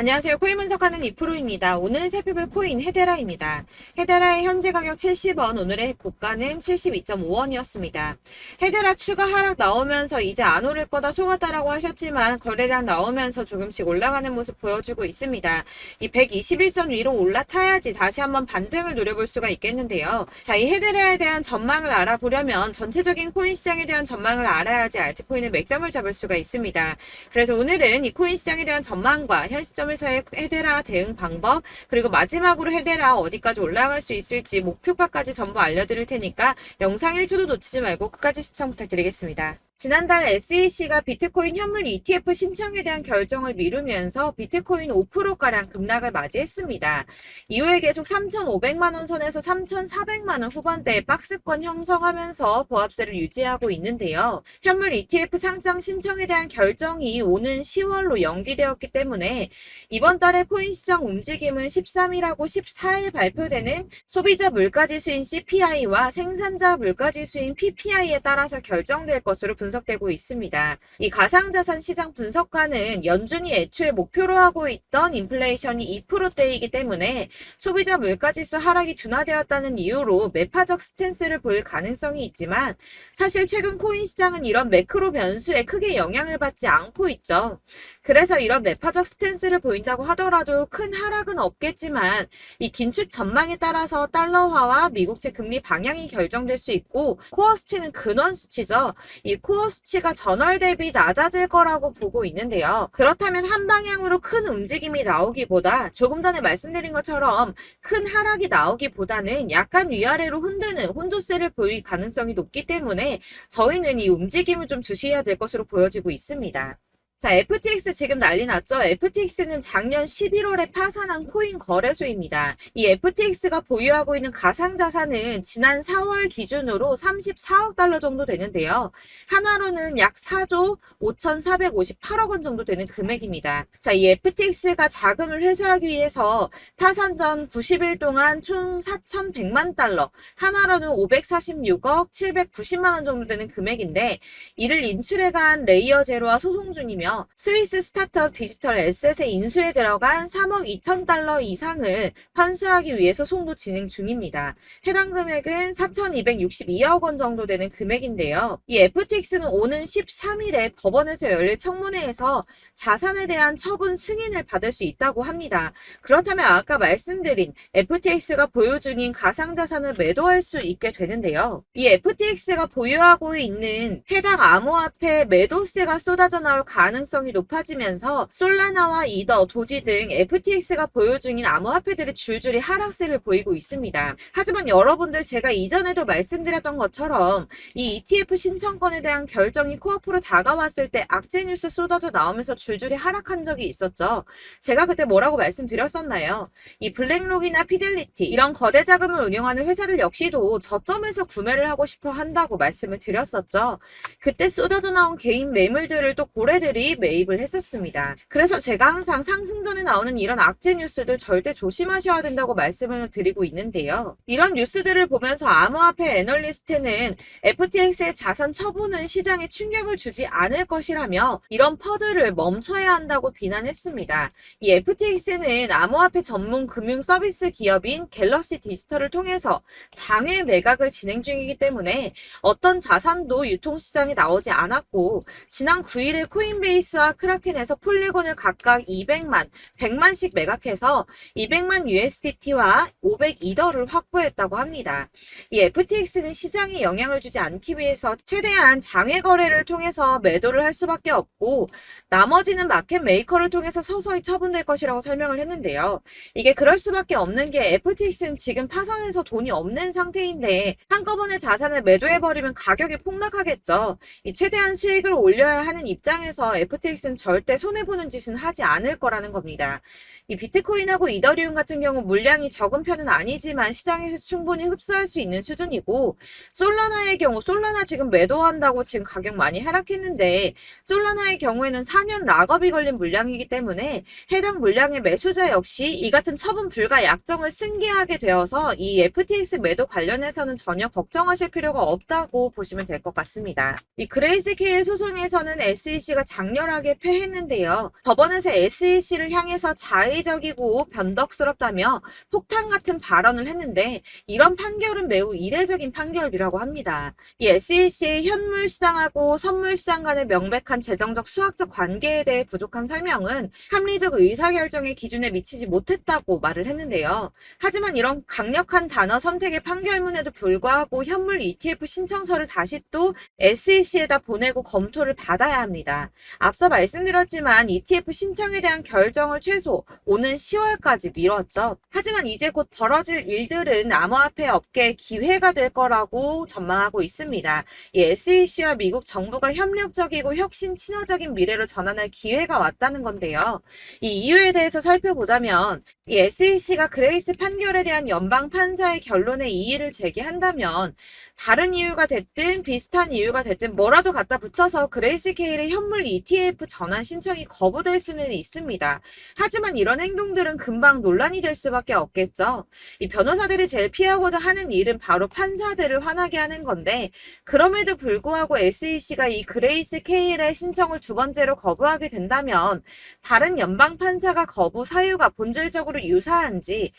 안녕하세요. 코인 분석하는 이프로입니다. 오늘 살펴볼 코인 헤데라입니다. 헤데라의 현재 가격 70원, 오늘의 고가는 72.5원이었습니다. 헤데라 추가 하락 나오면서 이제 안 오를 거다 속았다라고 하셨지만 거래량 나오면서 조금씩 올라가는 모습 보여주고 있습니다. 이 121선 위로 올라타야지 다시 한번 반등을 노려볼 수가 있겠는데요. 자, 이 헤데라에 대한 전망을 알아보려면 전체적인 코인 시장에 대한 전망을 알아야지 알트코인의 맥점을 잡을 수가 있습니다. 그래서 오늘은 이 코인 시장에 대한 전망과 현 시점에서의 헤데라 대응 방법, 그리고 마지막으로 헤데라 어디까지 올라갈 수 있을지 목표가까지 전부 알려드릴 테니까 영상 1초도 놓치지 말고 끝까지 시청 부탁드리겠습니다. 지난달 SEC가 비트코인 현물 ETF 신청에 대한 결정을 미루면서 비트코인 5%가량 급락을 맞이했습니다. 이후에 계속 3,500만원 선에서 3,400만원 후반대의 박스권 형성하면서 보합세를 유지하고 있는데요. 현물 ETF 상장 신청에 대한 결정이 오는 10월로 연기되었기 때문에 이번 달의 코인 시장 움직임은 13일하고 14일 발표되는 소비자 물가지수인 CPI와 생산자 물가지수인 PPI에 따라서 결정될 것으로 분석되고 있습니다. 이 가상자산 시장 분석가는 연준이 애초에 목표로 하고 있던 인플레이션이 2%대이기 때문에 소비자 물가지수 하락이 둔화되었다는 이유로 매파적 스탠스를 보일 가능성이 있지만 사실 최근 코인 시장은 이런 매크로 변수에 크게 영향을 받지 않고 있죠. 그래서 이런 매파적 스탠스를 보인다고 하더라도 큰 하락은 없겠지만 이 긴축 전망에 따라서 달러화와 미국채 금리 방향이 결정될 수 있고 코어 수치는 근원 수치죠. 이 코어 수치가 전월 대비 낮아질 거라고 보고 있는데요. 그렇다면 한 방향으로 큰 움직임이 나오기보다 조금 전에 말씀드린 것처럼 큰 하락이 나오기보다는 약간 위아래로 흔드는 혼조세를 보일 가능성이 높기 때문에 저희는 이 움직임을 좀 주시해야 될 것으로 보여지고 있습니다. 자, FTX 지금 난리 났죠? FTX는 작년 11월에 파산한 코인 거래소입니다. 이 FTX가 보유하고 있는 가상자산은 지난 4월 기준으로 34억 달러 정도 되는데요. 하나로는 약 4조 5,458억 원 정도 되는 금액입니다. 자, 이 FTX가 자금을 회수하기 위해서 파산 전 90일 동안 총 4,100만 달러, 하나로는 546억 790만 원 정도 되는 금액인데 이를 인출해간 레이어 제로와 소송 중이며 스위스 스타트업 디지털 에셋의 인수에 들어간 3억 2천 달러 이상을 환수하기 위해서 소송도 진행 중입니다. 해당 금액은 4,262억 원 정도 되는 금액인데요. 이 FTX는 오는 13일에 법원에서 열릴 청문회에서 자산에 대한 처분 승인을 받을 수 있다고 합니다. 그렇다면 아까 말씀드린 FTX가 보유 중인 가상자산을 매도할 수 있게 되는데요. 이 FTX가 보유하고 있는 해당 암호화폐 매도세가 쏟아져 나올 가능성이 높아지면서 솔라나와 이더, 도지 등 FTX가 보유 중인 암호화폐들이 줄줄이 하락세를 보이고 있습니다. 하지만 여러분들 제가 이전에도 말씀드렸던 것처럼 이 ETF 신청권에 대한 결정이 코앞으로 다가왔을 때 악재 뉴스 쏟아져 나오면서 줄줄이 하락한 적이 있었죠. 제가 그때 뭐라고 말씀드렸었나요? 이 블랙록이나 피델리티 이런 거대 자금을 운영하는 회사들 역시도 저점에서 구매를 하고 싶어 한다고 말씀을 드렸었죠. 그때 쏟아져 나온 개인 매물들을 또 고래들이 매입을 했었습니다. 그래서 제가 항상 상승전에 나오는 이런 악재 뉴스들 절대 조심하셔야 된다고 말씀을 드리고 있는데요. 이런 뉴스들을 보면서 암호화폐 애널리스트는 FTX의 자산 처분은 시장에 충격을 주지 않을 것이라며 이런 퍼드를 멈춰야 한다고 비난했습니다. 이 FTX는 암호화폐 전문 금융 서비스 기업인 갤럭시 디지털을 통해서 장외 매각을 진행 중이기 때문에 어떤 자산도 유통시장에 나오지 않았고 지난 9일에 코인베이스와 크라켄에서 폴리곤을 각각 200만, 100만씩 매각해서 200만 USDT와 500이더를 확보했다고 합니다. 이 FTX는 시장에 영향을 주지 않기 위해서 최대한 장외 거래를 통해서 매도를 할 수밖에 없고 나머지는 마켓 메이커를 통해서 서서히 처분될 것이라고 설명을 했는데요. 이게 그럴 수밖에 없는 게 FTX는 지금 파산해서 돈이 없는 상태인데 한꺼번에 자산을 매도해버리면 가격이 폭락하겠죠. 이 최대한 수익을 올려야 하는 입장에서 FTX는 절대 손해보는 짓은 하지 않을 거라는 겁니다. 이 비트코인하고 이더리움 같은 경우 물량이 적은 편은 아니지만 시장에서 충분히 흡수할 수 있는 수준이고 솔라나의 경우 솔라나 지금 매도한다고 지금 가격 많이 하락했는데 솔라나의 경우에는 4년 락업이 걸린 물량이기 때문에 해당 물량의 매수자 역시 이 같은 처분 불가 약정을 승계하게 되어서 이 FTX 매도 관련해서는 전혀 걱정하실 필요가 없다고 보시면 될 것 같습니다. 이 그레이스케일 소송에서는 SEC가 작년 강렬하게 패했는데요. 법원에서 SEC를 향해서 자의적이고 변덕스럽다며 폭탄 같은 발언을 했는데 이런 판결은 매우 이례적인 판결이라고 합니다. 이 SEC의 현물 시장하고 선물 시장 간의 명백한 재정적 수학적 관계에 대해 부족한 설명은 합리적 의사결정의 기준에 미치지 못했다고 말을 했는데요. 하지만 이런 강력한 단어 선택의 판결문에도 불구하고 현물 ETF 신청서를 다시 또 SEC에다 보내고 검토를 받아야 합니다. 앞서 말씀드렸지만 ETF 신청에 대한 결정을 최소 오는 10월까지 미뤘죠. 하지만 이제 곧 벌어질 일들은 암호화폐 업계의 기회가 될 거라고 전망하고 있습니다. 이 SEC와 미국 정부가 협력적이고 혁신 친화적인 미래로 전환할 기회가 왔다는 건데요. 이 이유에 대해서 살펴보자면 이 SEC가 그레이스 판결에 대한 연방 판사의 결론에 이의를 제기한다면 다른 이유가 됐든 비슷한 이유가 됐든 뭐라도 갖다 붙여서 그레이스 케일의 현물 ETF 전환 신청이 거부될 수는 있습니다. 하지만 이런 행동들은 금방 논란이 될 수밖에 없겠죠. 이 변호사들이 제일 피하고자 하는 일은 바로 판사들을 화나게 하는 건데 그럼에도 불구하고 SEC가 이 그레이스 케일의 신청을 두 번째로 거부하게 된다면 다른 연방 판사가 거부 사유가 본질적으로 유사한지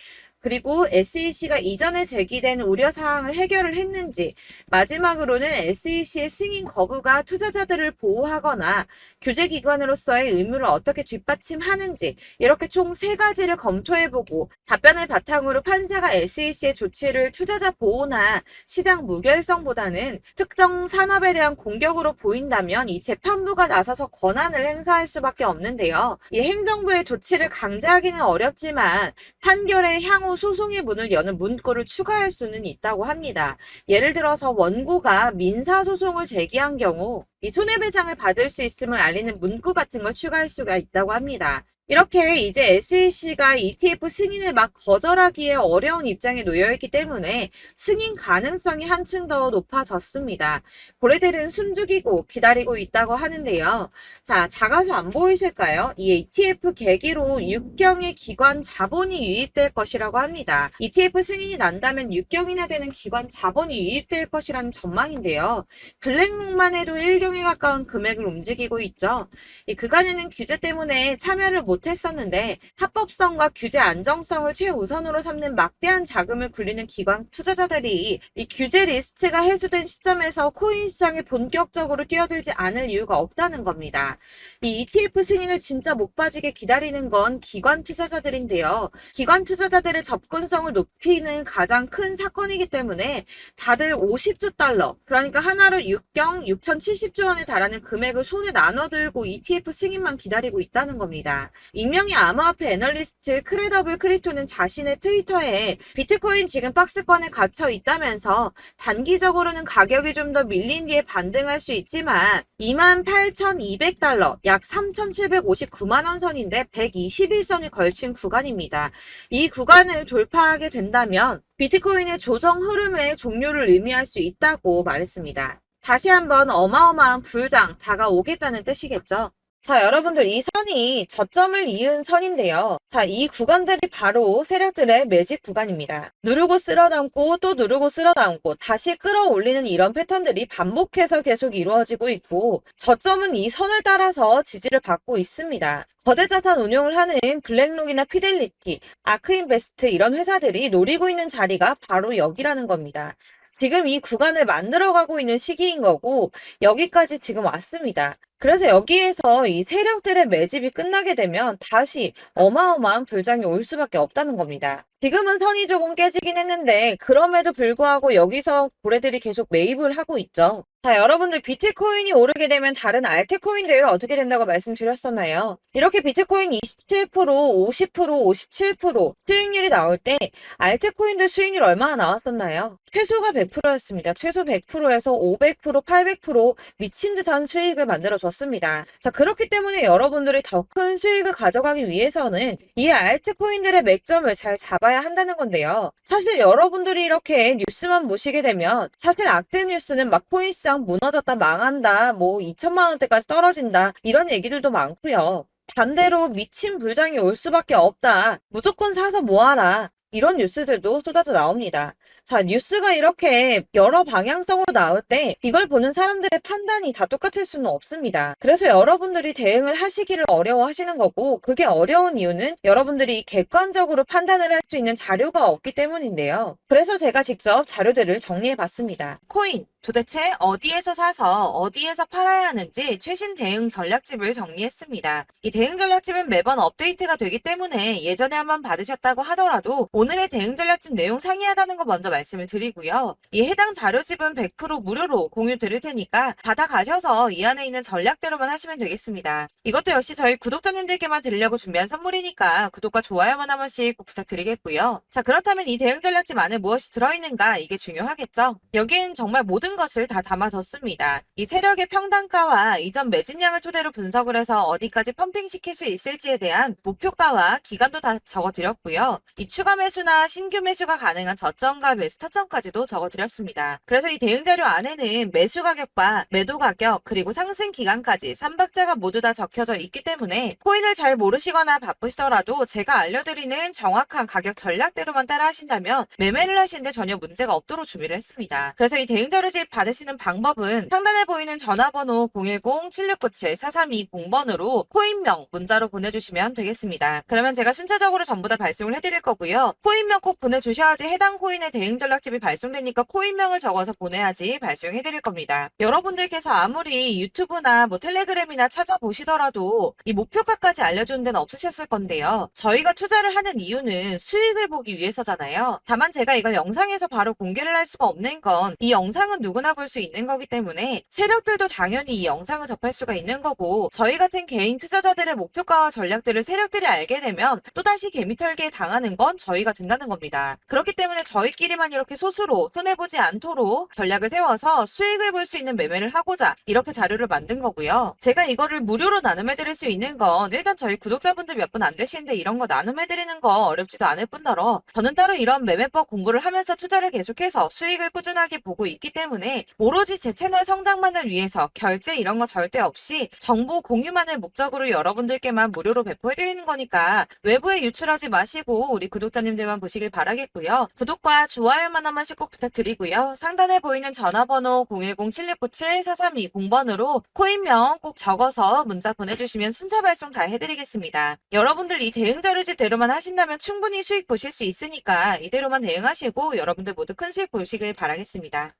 그리고 SEC가 이전에 제기된 우려사항을 해결을 했는지 마지막으로는 SEC의 승인 거부가 투자자들을 보호하거나 규제기관으로서의 의무를 어떻게 뒷받침하는지 이렇게 총 3가지를 검토해보고 답변을 바탕으로 판사가 SEC의 조치를 투자자 보호나 시장 무결성보다는 특정 산업에 대한 공격으로 보인다면 이 재판부가 나서서 권한을 행사할 수밖에 없는데요. 이 행정부의 조치를 강제하기는 어렵지만 판결의 향후 소송의 문을 여는 문구를 추가할 수는 있다고 합니다. 예를 들어서 원고가 민사소송을 제기한 경우 이 손해배상을 받을 수 있음을 알리는 문구 같은 걸 추가할 수가 있다고 합니다. 이렇게 이제 SEC가 ETF 승인을 막 거절하기에 어려운 입장에 놓여있기 때문에 승인 가능성이 한층 더 높아졌습니다. 고래들은 숨죽이고 기다리고 있다고 하는데요. 자, 작아서 안 보이실까요? 이 ETF 계기로 6경의 기관 자본이 유입될 것이라고 합니다. ETF 승인이 난다면 6경이나 되는 기관 자본이 유입될 것이라는 전망인데요. 블랙록만 해도 1경에 가까운 금액을 움직이고 있죠. 이 그간에는 규제 때문에 참여를 못했었는데 합법성과 규제 안정성을 최우선으로 삼는 막대한 자금을 굴리는 기관 투자자들이 이 규제 리스트가 해소된 시점에서 코인 시장에 본격적으로 뛰어들지 않을 이유가 없다는 겁니다. 이 ETF 승인을 진짜 목 빠지게 기다리는 건 기관 투자자들인데요. 기관 투자자들의 접근성을 높이는 가장 큰 사건이기 때문에 다들 50조 달러, 그러니까 하나로 6경 6,070조 원에 달하는 금액을 손에 나눠들고 ETF 승인만 기다리고 있다는 겁니다. 익명의 암호화폐 애널리스트 크레더블 크리토는 자신의 트위터에 비트코인 지금 박스권에 갇혀 있다면서 단기적으로는 가격이 좀 더 밀린 뒤에 반등할 수 있지만 28,200달러, 약 3,759만 원 선인데 121선이 걸친 구간입니다. 이 구간을 돌파하게 된다면 비트코인의 조정 흐름의 종료를 의미할 수 있다고 말했습니다. 다시 한번 어마어마한 불장 다가오겠다는 뜻이겠죠. 자, 여러분들 이 선이 저점을 이은 선인데요. 자, 이 구간들이 바로 세력들의 매직 구간입니다. 누르고 쓸어담고 또 누르고 쓸어담고 다시 끌어올리는 이런 패턴들이 반복해서 계속 이루어지고 있고 저점은 이 선을 따라서 지지를 받고 있습니다. 거대 자산 운용을 하는 블랙록이나 피델리티, 아크인베스트 이런 회사들이 노리고 있는 자리가 바로 여기라는 겁니다. 지금 이 구간을 만들어가고 있는 시기인 거고 여기까지 지금 왔습니다. 그래서 여기에서 이 세력들의 매집이 끝나게 되면 다시 어마어마한 불장이 올 수밖에 없다는 겁니다. 지금은 선이 조금 깨지긴 했는데 그럼에도 불구하고 여기서 고래들이 계속 매입을 하고 있죠. 자, 여러분들 비트코인이 오르게 되면 다른 알트코인들 어떻게 된다고 말씀드렸었나요? 이렇게 비트코인 27%, 50%, 57% 수익률이 나올 때 알트코인들 수익률 얼마나 나왔었나요? 최소가 100%였습니다. 최소 100%에서 500%, 800% 미친 듯한 수익을 만들어줬습니다. 자, 그렇기 때문에 여러분들이 더 큰 수익을 가져가기 위해서는 이 알트코인들의 맥점을 잘 잡아야 한다는 건데요. 사실 여러분들이 이렇게 뉴스만 보시게 되면 사실 악재 뉴스는 막 코인 시장 무너졌다, 망한다, 뭐 2천만 원대까지 떨어진다 이런 얘기들도 많고요. 반대로 미친 불장이 올 수밖에 없다. 무조건 사서 모아라. 이런 뉴스들도 쏟아져 나옵니다. 자, 뉴스가 이렇게 여러 방향성으로 나올 때 이걸 보는 사람들의 판단이 다 똑같을 수는 없습니다. 그래서 여러분들이 대응을 하시기를 어려워하시는 거고, 그게 어려운 이유는 여러분들이 객관적으로 판단을 할 수 있는 자료가 없기 때문인데요. 그래서 제가 직접 자료들을 정리해 봤습니다. 코인, 도대체 어디에서 사서 어디에서 팔아야 하는지 최신 대응 전략집을 정리했습니다. 이 대응 전략집은 매번 업데이트가 되기 때문에 예전에 한번 받으셨다고 하더라도 오늘의 대응 전략집 내용 상이하다는 거 먼저 말씀을 드리고요. 이 해당 자료집은 100% 무료로 공유 드릴 테니까 받아가셔서 이 안에 있는 전략대로만 하시면 되겠습니다. 이것도 역시 저희 구독자님들께만 드리려고 준비한 선물이니까 구독과 좋아요만 한 번씩 꼭 부탁드리겠고요. 자, 그렇다면 이 대응 전략집 안에 무엇이 들어있는가, 이게 중요하겠죠? 여기엔 정말 모든 것을 다 담아뒀습니다. 이 세력의 평단가와 이전 매진량을 토대로 분석을 해서 어디까지 펌핑시킬 수 있을지에 대한 목표가와 기간도 다 적어드렸고요. 이 추가 매수나 신규 매수가 가능한 저점과 매수 타점까지도 적어드렸습니다. 그래서 이 대응 자료 안에는 매수 가격과 매도 가격, 그리고 상승 기간까지 3박자가 모두 다 적혀져 있기 때문에 코인을 잘 모르시거나 바쁘시더라도 제가 알려드리는 정확한 가격 전략대로만 따라 하신다면 매매를 하시는데 전혀 문제가 없도록 준비를 했습니다. 그래서 이 대응 자료집 받으시는 방법은 상단에 보이는 전화번호 010-7697-4320번으로 코인명 문자로 보내주시면 되겠습니다. 그러면 제가 순차적으로 전부 다 발송을 해드릴 거고요. 코인명 꼭 보내주셔야지 해당 코인의 대응 전략집이 발송되니까 코인명을 적어서 보내야지 발송해드릴 겁니다. 여러분들께서 아무리 유튜브나 텔레그램이나 찾아보시더라도 이 목표가까지 알려주는 데는 없으셨을 건데요. 저희가 투자를 하는 이유는 수익을 보기 위해서잖아요. 다만 제가 이걸 영상에서 바로 공개를 할 수가 없는 건 이 영상은 누구나 볼 수 있는 거기 때문에 세력들도 당연히 이 영상을 접할 수가 있는 거고, 저희 같은 개인 투자자들의 목표가와 전략들을 세력들이 알게 되면 또다시 개미털기에 당하는 건 저희가 된다는 겁니다. 그렇기 때문에 저희끼리만 이렇게 소수로 손해보지 않도록 전략을 세워서 수익을 볼 수 있는 매매를 하고자 이렇게 자료를 만든 거고요. 제가 이거를 무료로 나눔해드릴 수 있는 건 일단 저희 구독자분들 몇 분 안 되시는데 이런 거 나눔해드리는 거 어렵지도 않을 뿐더러 저는 따로 이런 매매법 공부를 하면서 투자를 계속해서 수익을 꾸준하게 보고 있기 때문에 오로지 제 채널 성장만을 위해서 결제 이런 거 절대 없이 정보 공유만을 목적으로 여러분들께만 무료로 배포해드리는 거니까 외부에 유출하지 마시고 우리 구독자님들만 보시길 바라겠고요. 구독과 좋아요만 한 번씩 꼭 부탁드리고요. 상단에 보이는 전화번호 010-7697-4320번으로 코인명 꼭 적어서 문자 보내주시면 순차 발송 다 해드리겠습니다. 여러분들 이 대응 자료집대로만 하신다면 충분히 수익 보실 수 있으니까 이대로만 대응하시고 여러분들 모두 큰 수익 보시길 바라겠습니다.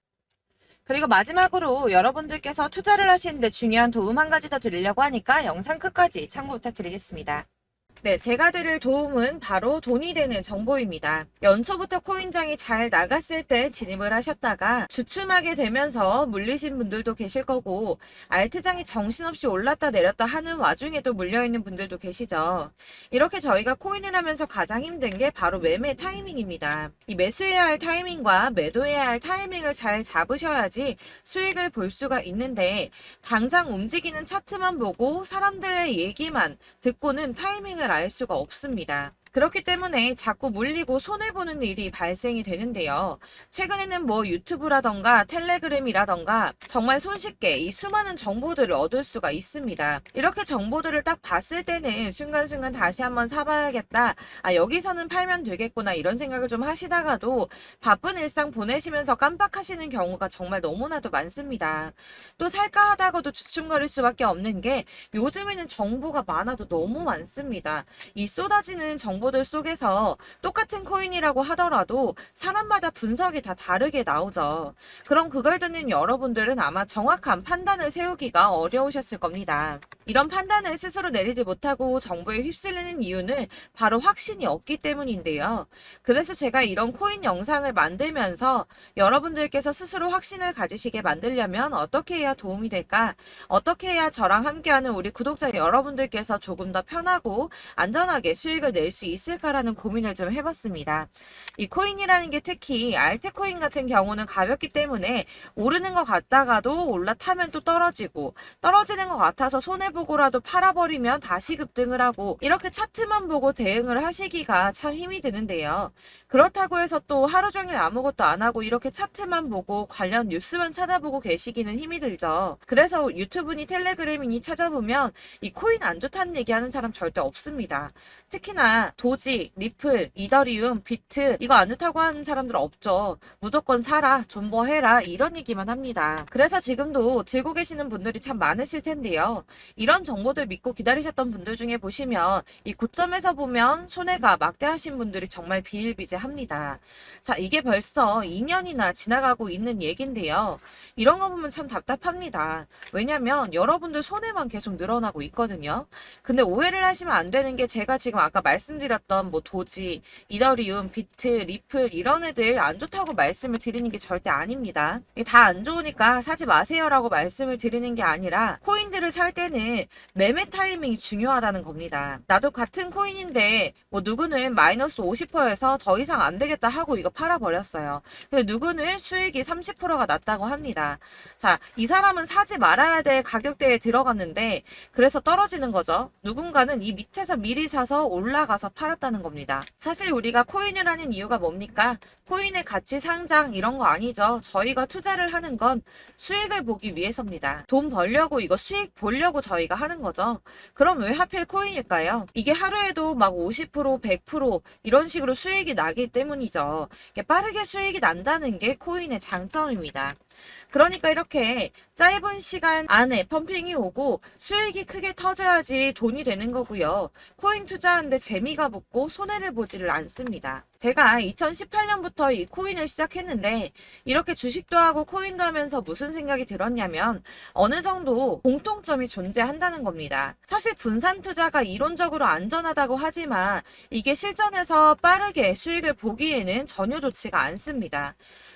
그리고 마지막으로 여러분들께서 투자를 하시는데 중요한 도움 한 가지 더 드리려고 하니까 영상 끝까지 참고 부탁드리겠습니다. 네, 제가 드릴 도움은 바로 돈이 되는 정보입니다. 연초부터 코인장이 잘 나갔을 때 진입을 하셨다가 주춤하게 되면서 물리신 분들도 계실 거고, 알트장이 정신없이 올랐다 내렸다 하는 와중에도 물려있는 분들도 계시죠. 이렇게 저희가 코인을 하면서 가장 힘든 게 바로 매매 타이밍입니다. 이 매수해야 할 타이밍과 매도해야 할 타이밍을 잘 잡으셔야지 수익을 볼 수가 있는데, 당장 움직이는 차트만 보고 사람들의 얘기만 듣고는 타이밍을 알 수가 없습니다. 그렇기 때문에 자꾸 물리고 손해보는 일이 발생이 되는데요. 최근에는 유튜브라던가 텔레그램이라던가 정말 손쉽게 이 수많은 정보들을 얻을 수가 있습니다. 이렇게 정보들을 딱 봤을 때는 순간순간 다시 한번 사봐야겠다. 아, 여기서는 팔면 되겠구나. 이런 생각을 좀 하시다가도 바쁜 일상 보내시면서 깜빡하시는 경우가 정말 너무나도 많습니다. 또 살까 하다가도 주춤거릴 수밖에 없는 게 요즘에는 정보가 많아도 너무 많습니다. 이 쏟아지는 정보들 속에서 똑같은 코인이라고 하더라도 사람마다 분석이 다 다르게 나오죠. 그럼 그걸 듣는 여러분들은 아마 정확한 판단을 세우기가 어려우셨을 겁니다. 이런 판단을 스스로 내리지 못하고 정보에 휩쓸리는 이유는 바로 확신이 없기 때문인데요. 그래서 제가 이런 코인 영상을 만들면서 여러분들께서 스스로 확신을 가지시게 만들려면 어떻게 해야 도움이 될까? 어떻게 해야 저랑 함께하는 우리 구독자 여러분들께서 조금 더 편하고 안전하게 수익을 낼 수 있을까라는 고민을 좀 해봤습니다. 이 코인이라는 게 특히 알트코인 같은 경우는 가볍기 때문에 오르는 것 같다가도 올라타면 또 떨어지고, 떨어지는 것 같아서 손해보고라도 팔아버리면 다시 급등을 하고, 이렇게 차트만 보고 대응을 하시기가 참 힘이 드는데요. 그렇다고 해서 또 하루 종일 아무것도 안 하고 이렇게 차트만 보고 관련 뉴스만 찾아보고 계시기는 힘이 들죠. 그래서 유튜브니 텔레그램이니 찾아보면 이 코인 안 좋다는 얘기하는 사람 절대 없습니다. 특히나 도지, 리플, 이더리움, 비트 이거 안 좋다고 하는 사람들 없죠. 무조건 사라, 존버해라 이런 얘기만 합니다. 그래서 지금도 들고 계시는 분들이 참 많으실 텐데요. 이런 정보들 믿고 기다리셨던 분들 중에 보시면 이 고점에서 보면 손해가 막대하신 분들이 정말 비일비재합니다. 자, 이게 벌써 2년이나 지나가고 있는 얘긴데요. 이런 거 보면 참 답답합니다. 왜냐면 여러분들 손해만 계속 늘어나고 있거든요. 근데 오해를 하시면 안 되는 게 제가 지금 아까 말씀드렸던 뭐 도지, 이더리움, 비트, 리플 이런 애들 안 좋다고 말씀을 드리는 게 절대 아닙니다. 이게 다 안 좋으니까 사지 마세요라고 말씀을 드리는 게 아니라 코인들을 살 때는 매매 타이밍이 중요하다는 겁니다. 나도 같은 코인인데 뭐 누구는 마이너스 50%에서 더 이상 안 되겠다 하고 이거 팔아버렸어요. 근데 누구는 수익이 30%가 났다고 합니다. 자, 이 사람은 사지 말아야 될 가격대에 들어갔는데 그래서 떨어지는 거죠. 누군가는 이 밑에서 미리 사서 올라가서 팔았다는 겁니다. 사실 우리가 코인을 하는 이유가 뭡니까? 코인의 가치 상장 이런 거 아니죠. 저희가 투자를 하는 건 수익을 보기 위해서입니다. 돈 벌려고 이거 수익 보려고 저희가 하는 거죠. 그럼 왜 하필 코인일까요? 이게 하루에도 막 50%, 100% 이런 식으로 수익이 나기 때문이죠. 빠르게 수익이 난다는 게 코인의 장점입니다. 그러니까 이렇게 짧은 시간 안에 펌핑이 오고 수익이 크게 터져야지 돈이 되는 거고요. 코인 투자하는데 재미가 붙고 손해를 보지를 않습니다. 제가 2018년부터 이 코인을 시작했는데 이렇게 주식도 하고 코인도 하면서 무슨 생각이 들었냐면 어느 정도 공통점이 존재한다는 겁니다. 사실 분산 투자가 이론적으로 안전하다고 하지만 이게 실전에서 빠르게 수익을 보기에는 전혀 좋지가 않습니다.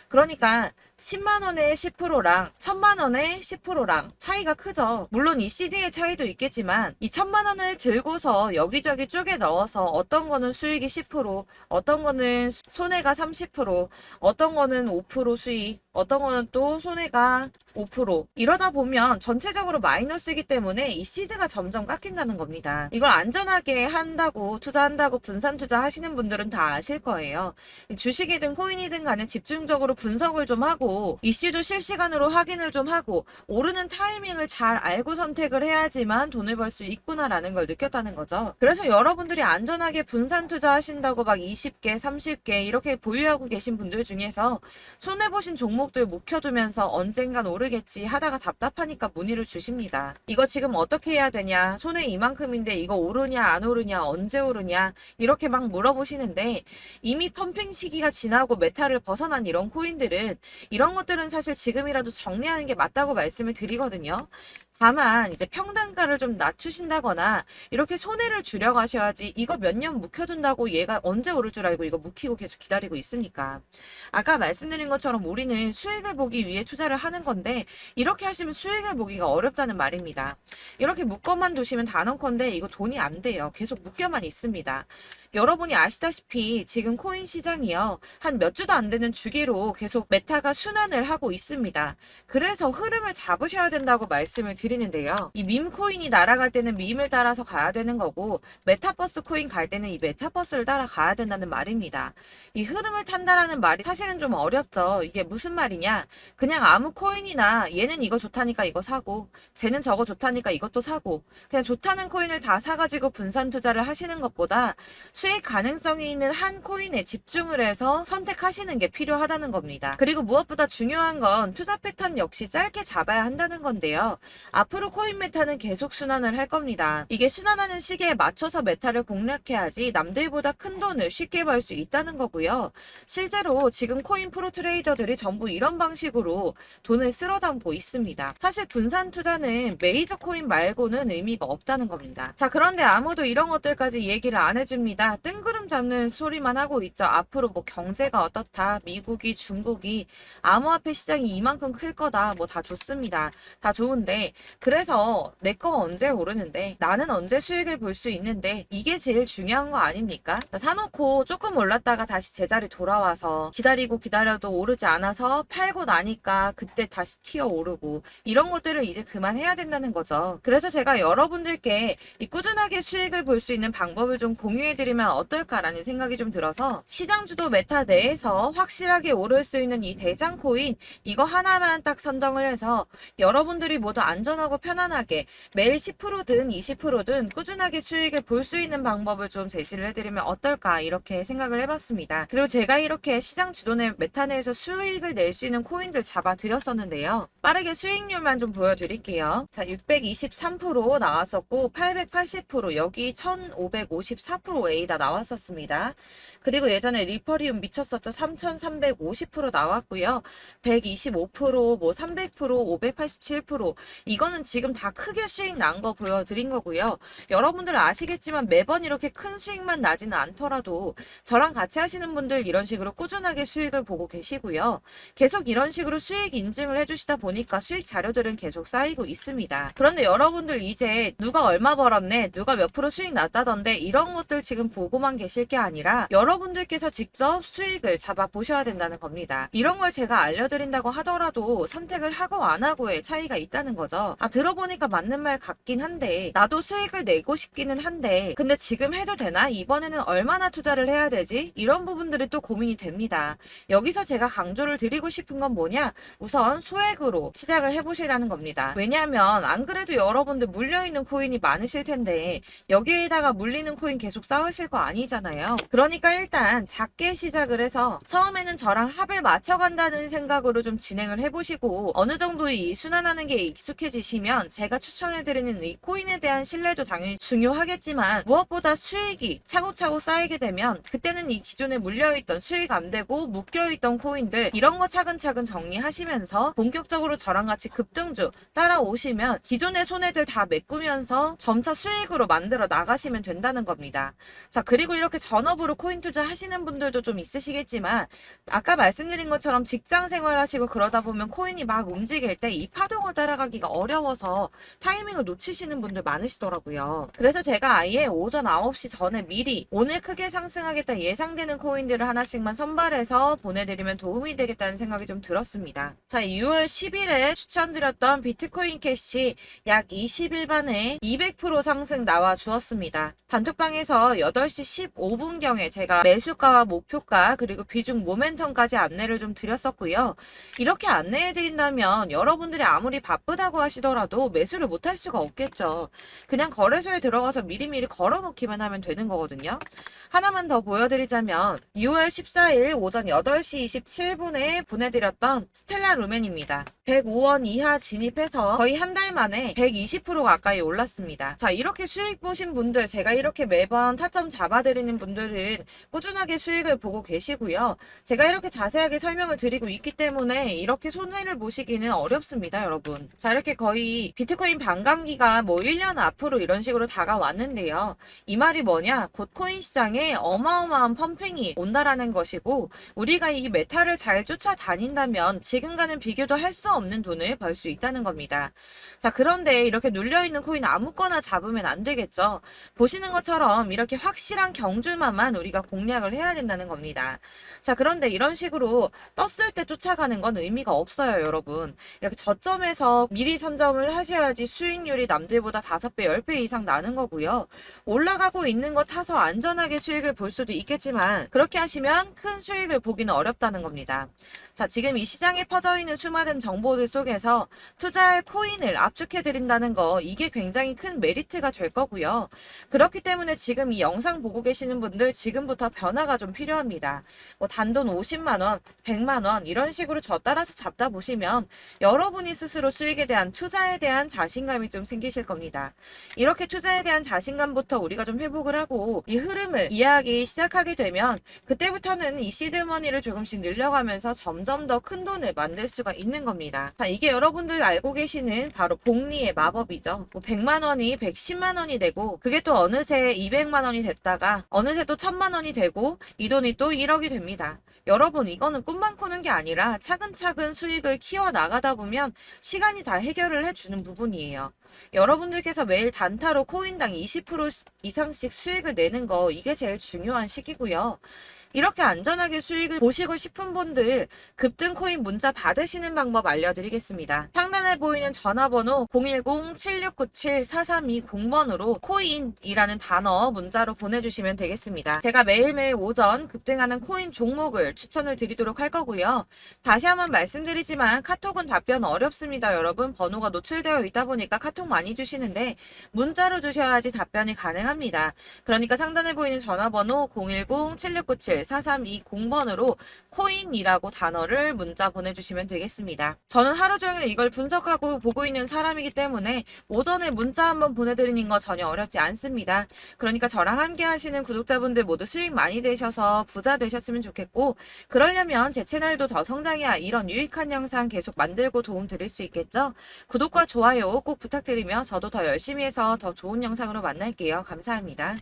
그러니까 10만 원에 10%랑 1000만 원에 10%랑 차이가 크죠. 물론 이 CD의 차이도 있겠지만 이 1000만 원을 들고서 여기저기 쪼개 넣어서 어떤 거는 수익이 10%, 어떤 거는 손해가 30%, 어떤 거는 5% 수익, 어떤 거는 또 손해가 5%. 이러다 보면 전체적으로 마이너스이기 때문에 이 시드가 점점 깎인다는 겁니다. 이걸 안전하게 한다고 투자한다고 분산 투자 하시는 분들은 다 아실 거예요. 주식이든 코인이든 간에 집중적으로 분석을 좀 하고 이슈도 실시간으로 확인을 좀 하고 오르는 타이밍을 잘 알고 선택을 해야지만 돈을 벌 수 있구나라는 걸 느꼈다는 거죠. 그래서 여러분들이 안전하게 분산 투자하신다고 막 20개, 30개 이렇게 보유하고 계신 분들 중에서 손해보신 종목들 묵혀두면서 언젠간 오르겠지 하다가 답답하니까 문의를 주십니다. 이거 지금 어떻게 해야 되냐? 손해 이만큼인데 이거 오르냐 안 오르냐 언제 오르냐 이렇게 막 물어보시는데 이미 펌핑 시기가 지나고 메타를 벗어난 이런 코인들은 이런 것들은 사실 지금이라도 정리하는 게 맞다고 말씀을 드리거든요. 다만 이제 평단가를 좀 낮추신다거나 이렇게 손해를 줄여가셔야지 이거 몇 년 묵혀둔다고 얘가 언제 오를 줄 알고 이거 묵히고 계속 기다리고 있습니까? 아까 말씀드린 것처럼 우리는 수익을 보기 위해 투자를 하는 건데 이렇게 하시면 수익을 보기가 어렵다는 말입니다. 이렇게 묶어만 두시면 단언컨대 이거 돈이 안 돼요. 계속 묶여만 있습니다. 여러분이 아시다시피 지금 코인 시장이요. 한 몇 주도 안 되는 주기로 계속 메타가 순환을 하고 있습니다. 그래서 흐름을 잡으셔야 된다고 말씀을 드리는데요. 이 밈 코인이 날아갈 때는 밈을 따라서 가야 되는 거고 메타버스 코인 갈 때는 이 메타버스를 따라가야 된다는 말입니다. 이 흐름을 탄다라는 말이 사실은 좀 어렵죠. 이게 무슨 말이냐? 그냥 아무 코인이나 얘는 이거 좋다니까 이거 사고 쟤는 저거 좋다니까 이것도 사고 그냥 좋다는 코인을 다 사가지고 분산 투자를 하시는 것보다 수익 가능성이 있는 한 코인에 집중을 해서 선택하시는 게 필요하다는 겁니다. 그리고 무엇보다 중요한 건 투자 패턴 역시 짧게 잡아야 한다는 건데요. 앞으로 코인 메타는 계속 순환을 할 겁니다. 이게 순환하는 시기에 맞춰서 메타를 공략해야지 남들보다 큰 돈을 쉽게 벌 수 있다는 거고요. 실제로 지금 코인 프로 트레이더들이 전부 이런 방식으로 돈을 쓸어 담고 있습니다. 사실 분산 투자는 메이저 코인 말고는 의미가 없다는 겁니다. 자, 그런데 아무도 이런 것들까지 얘기를 안 해줍니다. 뜬구름 잡는 소리만 하고 있죠. 앞으로 뭐 경제가 어떻다, 미국이, 중국이, 암호화폐 시장이 이만큼 클 거다, 뭐 다 좋습니다. 다 좋은데 그래서 내 거 언제 오르는데 나는 언제 수익을 볼 수 있는데 이게 제일 중요한 거 아닙니까? 사놓고 조금 올랐다가 다시 제자리 돌아와서 기다리고 기다려도 오르지 않아서 팔고 나니까 그때 다시 튀어 오르고 이런 것들을 이제 그만해야 된다는 거죠. 그래서 제가 여러분들께 이 꾸준하게 수익을 볼 수 있는 방법을 좀 공유해드리면 어떨까라는 생각이 좀 들어서 시장주도 메타 내에서 확실하게 오를 수 있는 이 대장 코인 이거 하나만 딱 선정을 해서 여러분들이 모두 안전 안전하고 편안하게 매일 10%든 20%든 꾸준하게 수익을 볼 수 있는 방법을 좀 제시를 해드리면 어떨까 이렇게 생각을 해봤습니다. 그리고 제가 이렇게 시장 주도내 메타 내에서 수익을 낼 수 있는 코인들 잡아드렸었는데요. 빠르게 수익률만 좀 보여드릴게요. 자, 623% 나왔었고 880% 여기 1554% 다 나왔었습니다. 그리고 예전에 리퍼리움 미쳤었죠. 3350% 나왔고요. 125%, 뭐 300%, 587% 이거는 지금 다 크게 수익 난 거 보여드린 거고요. 여러분들 아시겠지만 매번 이렇게 큰 수익만 나지는 않더라도 저랑 같이 하시는 분들 이런 식으로 꾸준하게 수익을 보고 계시고요. 계속 이런 식으로 수익 인증을 해주시다 보니까 수익 자료들은 계속 쌓이고 있습니다. 그런데 여러분들 이제 누가 얼마 벌었네, 누가 몇 프로 수익 났다던데 이런 것들 지금 보고만 계실 게 아니라 여러분들께서 직접 수익을 잡아 보셔야 된다는 겁니다. 이런 걸 제가 알려드린다고 하더라도 선택을 하고 안 하고의 차이가 있다는 거죠. 들어보니까 맞는 말 같긴 한데 나도 수익을 내고 싶기는 한데 근데 지금 해도 되나? 이번에는 얼마나 투자를 해야 되지? 이런 부분들이 또 고민이 됩니다. 여기서 제가 강조를 드리고 싶은 건 뭐냐? 우선 소액으로 시작을 해보시라는 겁니다. 왜냐하면 안 그래도 여러분들 물려있는 코인이 많으실 텐데 여기에다가 물리는 코인 계속 쌓으실 거 아니잖아요. 그러니까 일단 작게 시작을 해서 처음에는 저랑 합을 맞춰간다는 생각으로 좀 진행을 해보시고 어느 정도 이 순환하는 게 익숙해지시면 제가 추천해드리는 이 코인에 대한 신뢰도 당연히 중요하겠지만 무엇보다 수익이 차곡차곡 쌓이게 되면 그때는 이 기존에 물려있던 수익 안 되고 묶여있던 코인들 이런 거 차근차근 정리하시면서 본격적으로 저랑 같이 급등주 따라오시면 기존의 손해들 다 메꾸면서 점차 수익으로 만들어 나가시면 된다는 겁니다. 자, 그리고 이렇게 전업으로 코인 투자 하시는 분들도 좀 있으시겠지만 아까 말씀드린 것처럼 직장 생활하시고 그러다 보면 코인이 막 움직일 때 이 파동을 따라가기가 어려워서 타이밍을 놓치시는 분들 많으시더라고요. 그래서 제가 아예 오전 9시 전에 미리 오늘 크게 상승하겠다 예상되는 코인들을 하나씩만 선발해서 보내드리면 도움이 되겠다는 생각이 좀 들었습니다. 자, 6월 10일에 추천드렸던 비트코인 캐시 약 20일 만에 200% 상승 나와 주었습니다. 단톡방에서 8시 15분경에 제가 매수가와 목표가 그리고 비중 모멘텀까지 안내를 좀 드렸었고요. 이렇게 안내해드린다면 여러분들이 아무리 바쁘다고 하시더라도 매수를 못할 수가 없겠죠. 그냥 거래소에 들어가서 미리미리 걸어놓기만 하면 되는 거거든요. 하나만 더 보여드리자면 6월 14일 오전 8시 27분에 보내드렸던 스텔라 루멘입니다. 105원 이하 진입해서 거의 한 달 만에 120% 가까이 올랐습니다. 자, 이렇게 수익 보신 분들, 제가 이렇게 매번 타점 잡아드리는 분들은 꾸준하게 수익을 보고 계시고요. 제가 이렇게 자세하게 설명을 드리고 있기 때문에 이렇게 손해를 보시기는 어렵습니다, 여러분. 자, 이렇게 거의 비트코인 반감기가 뭐 1년 앞으로 이런 식으로 다가왔는데요. 이 말이 뭐냐? 곧 코인 시장에 어마어마한 펌핑이 온다라는 것이고 우리가 이 메타를 잘 쫓아다닌다면 지금과는 비교도 할 수 없는 돈을 벌 수 있다는 겁니다. 자, 그런데 이렇게 눌려있는 코인 아무거나 잡으면 안 되겠죠. 보시는 것처럼 이렇게 확실한 경주만만 우리가 공략을 해야 된다는 겁니다. 자, 그런데 이런 식으로 떴을 때 쫓아가는 건 의미가 없어요, 여러분. 이렇게 저점에서 미리 선점을 하셔야지 수익률이 남들보다 5배, 10배 이상 나는 거고요. 올라가고 있는 거 타서 안전하게 수익을 볼 수도 있겠지만 그렇게 하시면 큰 수익을 보기는 어렵다는 겁니다. 자, 지금 이 시장에 퍼져 있는 수많은 정보들 속에서 투자할 코인을 압축해 드린다는 거 이게 굉장히 큰 메리트가 될 거고요. 그렇기 때문에 지금 이 영상 보고 계시는 분들 지금부터 변화가 좀 필요합니다. 뭐 단돈 50만 원, 100만 원 이런 식으로 저 따라서 잡다 보시면 여러분이 스스로 수익에 대한 투자에 대한 자신감이 좀 생기실 겁니다. 이렇게 투자에 대한 자신감부터 우리가 좀 회복을 하고 이 흐름을 이해하기 시작하게 되면 그때부터는 이 시드머니를 조금씩 늘려가면서 점점 더 큰 돈을 만들 수가 있는 겁니다. 자, 이게 여러분들 알고 계시는 바로 복리의 마법이죠. 뭐 100만 원이 110만 원이 되고 그게 또 어느새 200만 원이 됐다가 어느새 또 1000만 원이 되고 이 돈이 또 1억이 됩니다. 여러분, 이거는 꿈만 꾸는 게 아니라 차근차근 수익을 키워 나가다 보면 시간이 다 해결을 해주는 부분이에요. 여러분들께서 매일 단타로 코인당 20% 이상씩 수익을 내는 거 이게 제일 중요한 시기고요. 이렇게 안전하게 수익을 보시고 싶은 분들 급등 코인 문자 받으시는 방법 알려드리겠습니다. 상단에 보이는 전화번호 010-7697-4320번으로 코인이라는 단어 문자로 보내주시면 되겠습니다. 제가 매일매일 오전 급등하는 코인 종목을 추천을 드리도록 할 거고요. 다시 한번 말씀드리지만 카톡은 답변 어렵습니다. 여러분 번호가 노출되어 있다 보니까 카톡 많이 주시는데 문자로 주셔야지 답변이 가능합니다. 그러니까 상단에 보이는 전화번호 010-7697-4320번으로 코인이라고 단어를 문자 보내주시면 되겠습니다. 저는 하루 종일 이걸 분석하고 보고 있는 사람이기 때문에 오전에 문자 한번 보내드리는 거 전혀 어렵지 않습니다. 그러니까 저랑 함께 하시는 구독자분들 모두 수익 많이 되셔서 부자 되셨으면 좋겠고, 그러려면 제 채널도 더 성장해야 이런 유익한 영상 계속 만들고 도움 드릴 수 있겠죠? 구독과 좋아요 꼭 부탁드리며 저도 더 열심히 해서 더 좋은 영상으로 만날게요. 감사합니다.